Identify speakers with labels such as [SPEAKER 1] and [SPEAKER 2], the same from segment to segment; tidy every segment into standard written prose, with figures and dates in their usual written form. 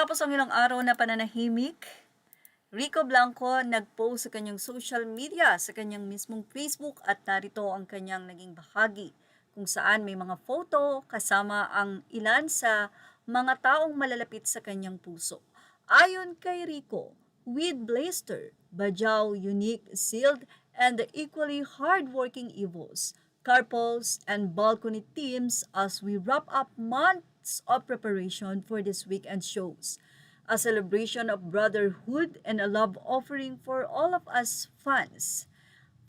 [SPEAKER 1] Matapos ang ilang araw na pananahimik, Rico Blanco nag-post sa kanyang social media, sa kanyang mismong Facebook at narito ang kanyang naging bahagi kung saan may mga photo kasama ang ilan sa mga taong malalapit sa kanyang puso. Ayon kay Rico, with Blaster, Bajau, Unique, Sealed, and the equally hardworking Evos, couples, and balcony teams as we wrap up months of preparation for this weekend shows, a celebration of brotherhood and a love offering for all of us fans.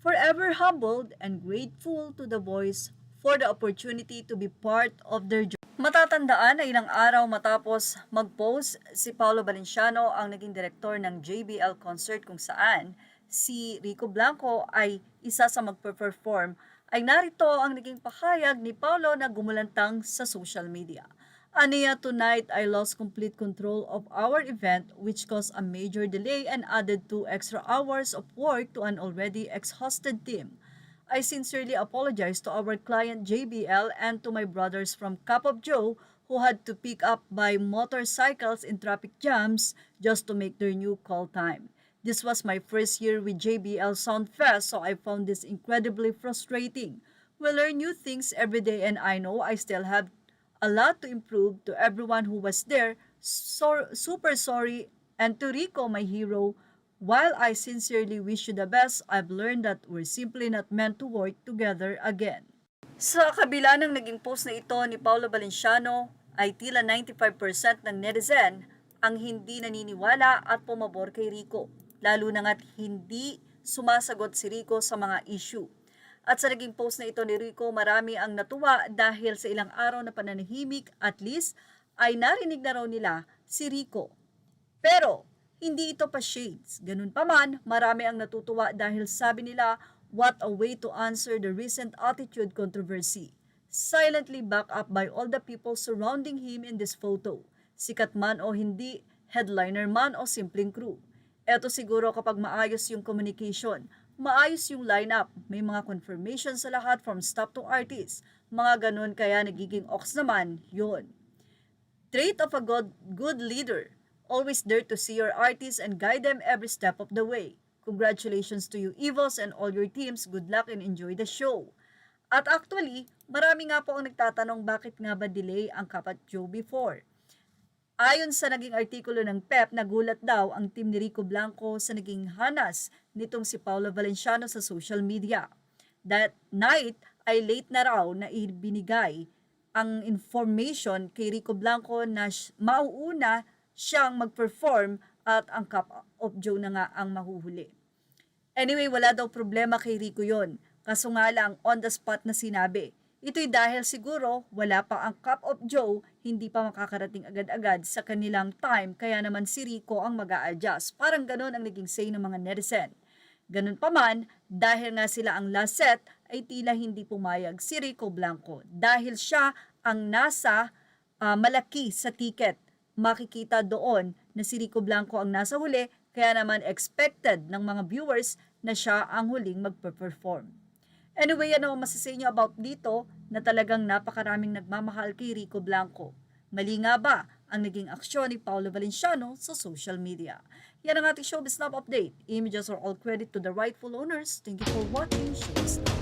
[SPEAKER 1] Forever humbled and grateful to the boys for the opportunity to be part of their journey. Matatandaan na ilang araw matapos mag-post si Paolo Valenciano ang naging direktor ng JBL concert kung saan si Rico Blanco ay isa sa magpe-perform, ay narito ang naging pahayag ni Paolo na gumulantang sa social media. Aniya, tonight I lost complete control of our event which caused a major delay and added 2 extra hours of work to an already exhausted team. I sincerely apologize to our client JBL and to my brothers from Cup of Joe who had to pick up by motorcycles in traffic jams just to make their new call time. This was my first year with JBL Soundfest, so I found this incredibly frustrating. We learn new things every day and I know I still have a lot to improve. To everyone who was there, super sorry, and to Rico, my hero, while I sincerely wish you the best, I've learned that we're simply not meant to work together again. Sa kabila ng naging post na ito ni Paolo Valenciano, ay tila 95% ng netizen ang hindi naniniwala at pumabor kay Rico, lalo na nga't hindi sumasagot si Rico sa mga issue. At sa naging post na ito ni Rico, marami ang natuwa dahil sa ilang araw na pananahimik, at least ay narinig na raw nila si Rico. Pero hindi ito pa shades. Ganun pa man, marami ang natutuwa dahil sabi nila, what a way to answer the recent attitude controversy. Silently back up by all the people surrounding him in this photo. Sikat man o hindi, headliner man o simpleng crew. Eto siguro kapag maayos yung communication, maayos yung lineup, may mga confirmation sa lahat from staff to artist. Mga ganun kaya nagiging ox naman yun. Trait of a good leader, always there to see your artists and guide them every step of the way. Congratulations to you Evos and all your teams, good luck and enjoy the show. At actually, marami nga po ang nagtatanong bakit nga ba delay ang Cup at Joe before. Ayon sa naging artikulo ng PEP, nagulat daw ang team ni Rico Blanco sa naging hanas nitong si Paolo Valenciano sa social media. That night ay late na raw na ibinigay ang information kay Rico Blanco na mauuna siyang mag-perform at ang Cup of Joe na nga ang mahuhuli. Anyway, wala daw problema kay Rico yon. Kaso nga lang, on the spot na sinabi. Ito'y dahil siguro wala pa ang Cup of Joe, hindi pa makakarating agad-agad sa kanilang time, kaya naman si Rico ang mag-a-adjust. Parang ganun ang naging say ng mga netizen. Ganun pa man, dahil nga sila ang last set, ay tila hindi pumayag si Rico Blanco. Dahil siya ang nasa malaki sa ticket. Makikita doon na si Rico Blanco ang nasa huli, kaya naman expected ng mga viewers na siya ang huling magpe-perform. Anyway, ano masasay niyo about dito na talagang napakaraming nagmamahal kay Rico Blanco? Mali nga ba ang naging aksyon ni Paolo Valenciano sa social media? Yan ang ating Showbiz Love Update. Images are all credit to the rightful owners. Thank you for watching Showbiz Love.